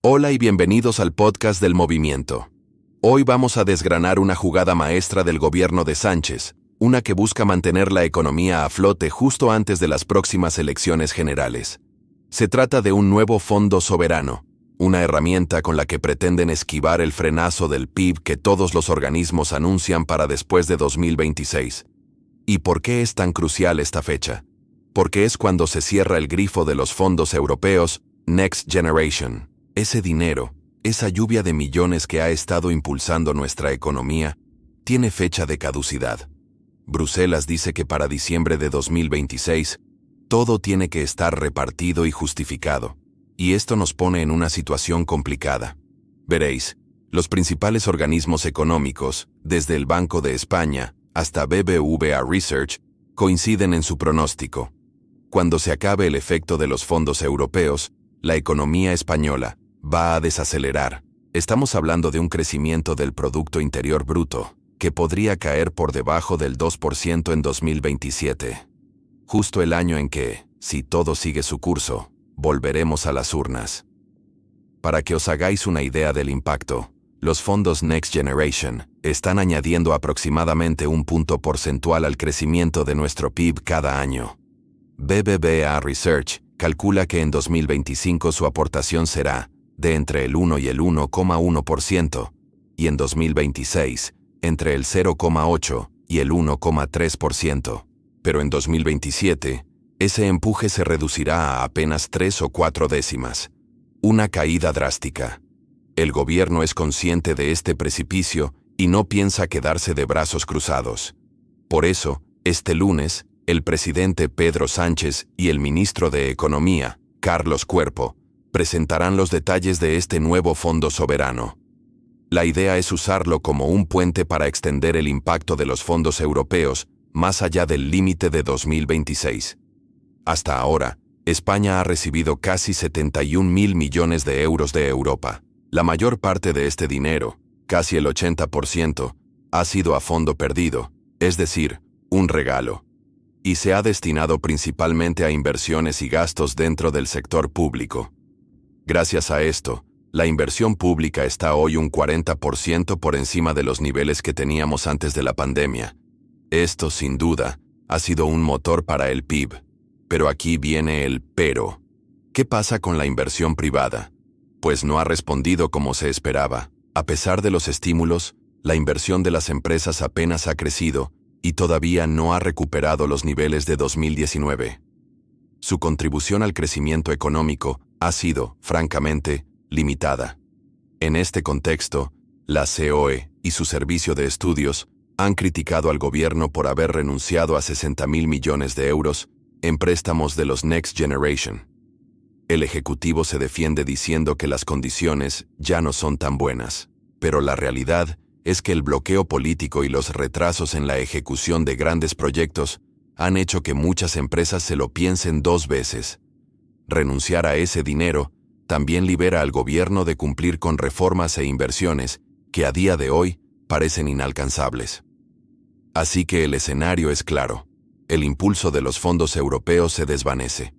Hola y bienvenidos al podcast del Movimiento. Hoy vamos a desgranar una jugada maestra del gobierno de Sánchez, una que busca mantener la economía a flote justo antes de las próximas elecciones generales. Se trata de un nuevo fondo soberano, una herramienta con la que pretenden esquivar el frenazo del PIB que todos los organismos anuncian para después de 2026. ¿Y por qué es tan crucial esta fecha? Porque es cuando se cierra el grifo de los fondos europeos Next Generation. Ese dinero, esa lluvia de millones que ha estado impulsando nuestra economía, tiene fecha de caducidad. Bruselas dice que para diciembre de 2026, todo tiene que estar repartido y justificado. Y esto nos pone en una situación complicada. Veréis, los principales organismos económicos, desde el Banco de España hasta BBVA Research, coinciden en su pronóstico. Cuando se acabe el efecto de los fondos europeos, la economía española va a desacelerar. Estamos hablando de un crecimiento del Producto Interior Bruto, que podría caer por debajo del 2% en 2027. Justo el año en que, si todo sigue su curso, volveremos a las urnas. Para que os hagáis una idea del impacto, los fondos Next Generation están añadiendo aproximadamente 1 punto porcentual al crecimiento de nuestro PIB cada año. BBVA Research calcula que en 2025 su aportación será de entre el 1 y el 1,1%, y en 2026, entre el 0,8 y el 1,3%. Pero en 2027, ese empuje se reducirá a apenas 3 o 4 décimas. Una caída drástica. El gobierno es consciente de este precipicio y no piensa quedarse de brazos cruzados. Por eso, este lunes, el presidente Pedro Sánchez y el ministro de Economía, Carlos Cuerpo, presentarán los detalles de este nuevo fondo soberano. La idea es usarlo como un puente para extender el impacto de los fondos europeos más allá del límite de 2026. Hasta ahora, España ha recibido casi 71.000 millones de euros de Europa. La mayor parte de este dinero, casi el 80%, ha sido a fondo perdido, es decir, un regalo. Y se ha destinado principalmente a inversiones y gastos dentro del sector público. Gracias a esto, la inversión pública está hoy un 40% por encima de los niveles que teníamos antes de la pandemia. Esto, sin duda, ha sido un motor para el PIB. Pero aquí viene el pero. ¿Qué pasa con la inversión privada? Pues no ha respondido como se esperaba. A pesar de los estímulos, la inversión de las empresas apenas ha crecido y todavía no ha recuperado los niveles de 2019. Su contribución al crecimiento económico ha sido, francamente, limitada. En este contexto, la COE y su servicio de estudios han criticado al gobierno por haber renunciado a 60.000 millones de euros en préstamos de los Next Generation. El Ejecutivo se defiende diciendo que las condiciones ya no son tan buenas, pero la realidad es que el bloqueo político y los retrasos en la ejecución de grandes proyectos han hecho que muchas empresas se lo piensen 2 veces. Renunciar a ese dinero también libera al gobierno de cumplir con reformas e inversiones que a día de hoy parecen inalcanzables. Así que el escenario es claro. El impulso de los fondos europeos se desvanece.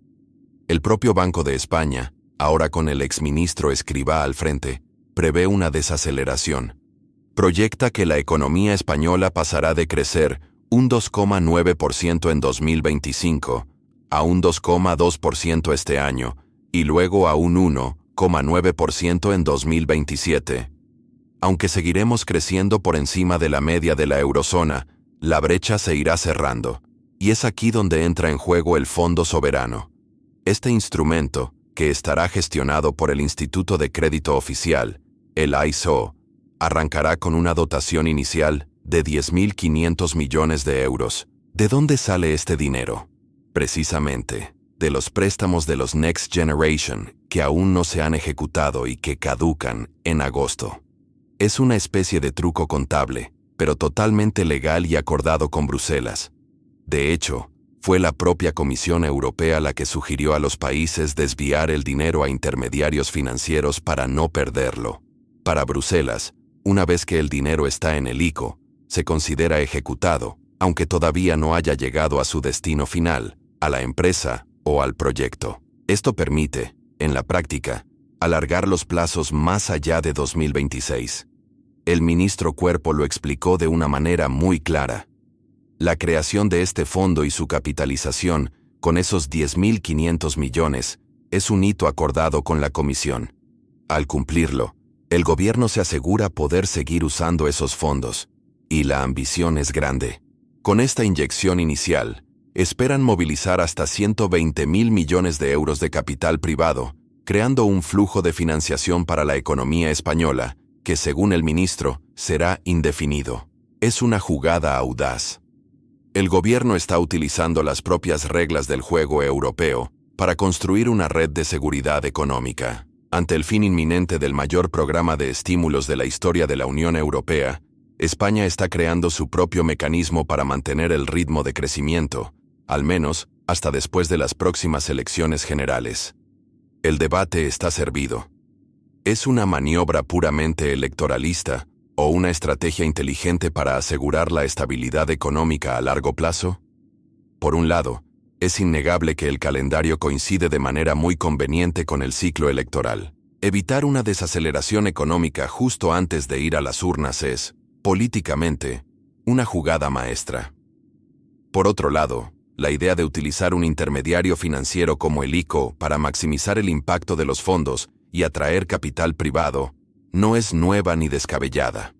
El propio Banco de España, ahora con el exministro Escrivá al frente, prevé una desaceleración. Proyecta que la economía española pasará de crecer un 2,9% en 2025 a un 2,2% este año y luego a un 1,9% en 2027. Aunque seguiremos creciendo por encima de la media de la eurozona, la brecha se irá cerrando. Y es aquí donde entra en juego el Fondo Soberano. Este instrumento, que estará gestionado por el Instituto de Crédito Oficial, el ISO, arrancará con una dotación inicial de 10.500 millones de euros. ¿De dónde sale este dinero? Precisamente, de los préstamos de los Next Generation, que aún no se han ejecutado y que caducan en agosto. Es una especie de truco contable, pero totalmente legal y acordado con Bruselas. De hecho, fue la propia Comisión Europea la que sugirió a los países desviar el dinero a intermediarios financieros para no perderlo. Para Bruselas, una vez que el dinero está en el ICO, se considera ejecutado, aunque todavía no haya llegado a su destino final, a la empresa o al proyecto. Esto permite, en la práctica, alargar los plazos más allá de 2026. El ministro Cuerpo lo explicó de una manera muy clara. La creación de este fondo y su capitalización, con esos 10.500 millones, es un hito acordado con la Comisión. Al cumplirlo, el gobierno se asegura poder seguir usando esos fondos, y la ambición es grande. Con esta inyección inicial, esperan movilizar hasta 120.000 millones de euros de capital privado, creando un flujo de financiación para la economía española, que según el ministro, será indefinido. Es una jugada audaz. El gobierno está utilizando las propias reglas del juego europeo para construir una red de seguridad económica. Ante el fin inminente del mayor programa de estímulos de la historia de la Unión Europea, España está creando su propio mecanismo para mantener el ritmo de crecimiento, al menos hasta después de las próximas elecciones generales. El debate está servido. ¿Es una maniobra puramente electoralista o una estrategia inteligente para asegurar la estabilidad económica a largo plazo? Por un lado, es innegable que el calendario coincide de manera muy conveniente con el ciclo electoral. Evitar una desaceleración económica justo antes de ir a las urnas es, políticamente, una jugada maestra. Por otro lado, la idea de utilizar un intermediario financiero como el ICO para maximizar el impacto de los fondos y atraer capital privado no es nueva ni descabellada.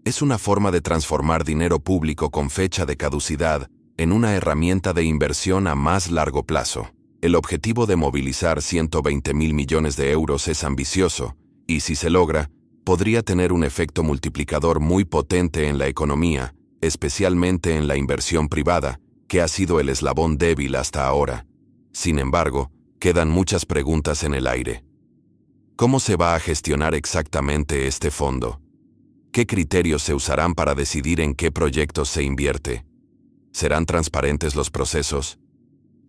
Es una forma de transformar dinero público con fecha de caducidad en una herramienta de inversión a más largo plazo. El objetivo de movilizar 120.000 millones de euros es ambicioso, y si se logra, podría tener un efecto multiplicador muy potente en la economía, especialmente en la inversión privada, que ha sido el eslabón débil hasta ahora. Sin embargo, quedan muchas preguntas en el aire. ¿Cómo se va a gestionar exactamente este fondo? ¿Qué criterios se usarán para decidir en qué proyectos se invierte? ¿Serán transparentes los procesos?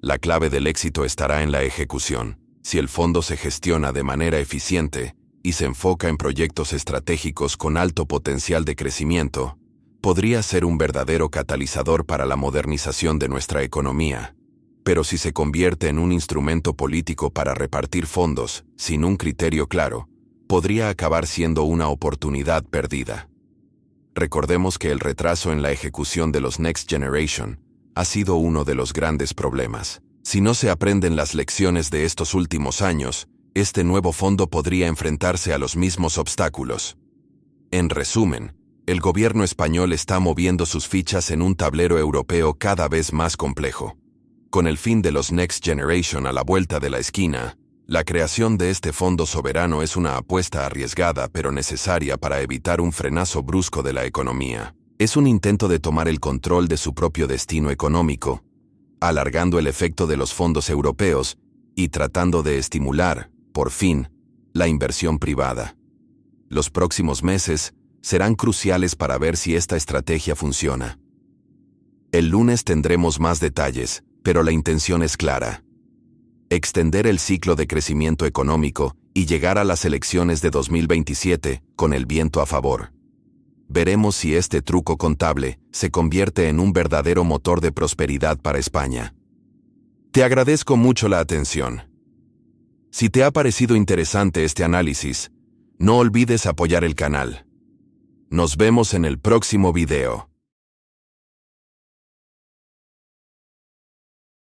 La clave del éxito estará en la ejecución. Si el fondo se gestiona de manera eficiente y se enfoca en proyectos estratégicos con alto potencial de crecimiento, podría ser un verdadero catalizador para la modernización de nuestra economía. Pero si se convierte en un instrumento político para repartir fondos, sin un criterio claro, podría acabar siendo una oportunidad perdida. Recordemos que el retraso en la ejecución de los Next Generation ha sido uno de los grandes problemas. Si no se aprenden las lecciones de estos últimos años, este nuevo fondo podría enfrentarse a los mismos obstáculos. En resumen, el gobierno español está moviendo sus fichas en un tablero europeo cada vez más complejo. Con el fin de los Next Generation a la vuelta de la esquina, la creación de este fondo soberano es una apuesta arriesgada pero necesaria para evitar un frenazo brusco de la economía. Es un intento de tomar el control de su propio destino económico, alargando el efecto de los fondos europeos y tratando de estimular, por fin, la inversión privada. Los próximos meses serán cruciales para ver si esta estrategia funciona. El lunes tendremos más detalles, pero la intención es clara: extender el ciclo de crecimiento económico y llegar a las elecciones de 2027 con el viento a favor. Veremos si este truco contable se convierte en un verdadero motor de prosperidad para España. Te agradezco mucho la atención. Si te ha parecido interesante este análisis, no olvides apoyar el canal. Nos vemos en el próximo video.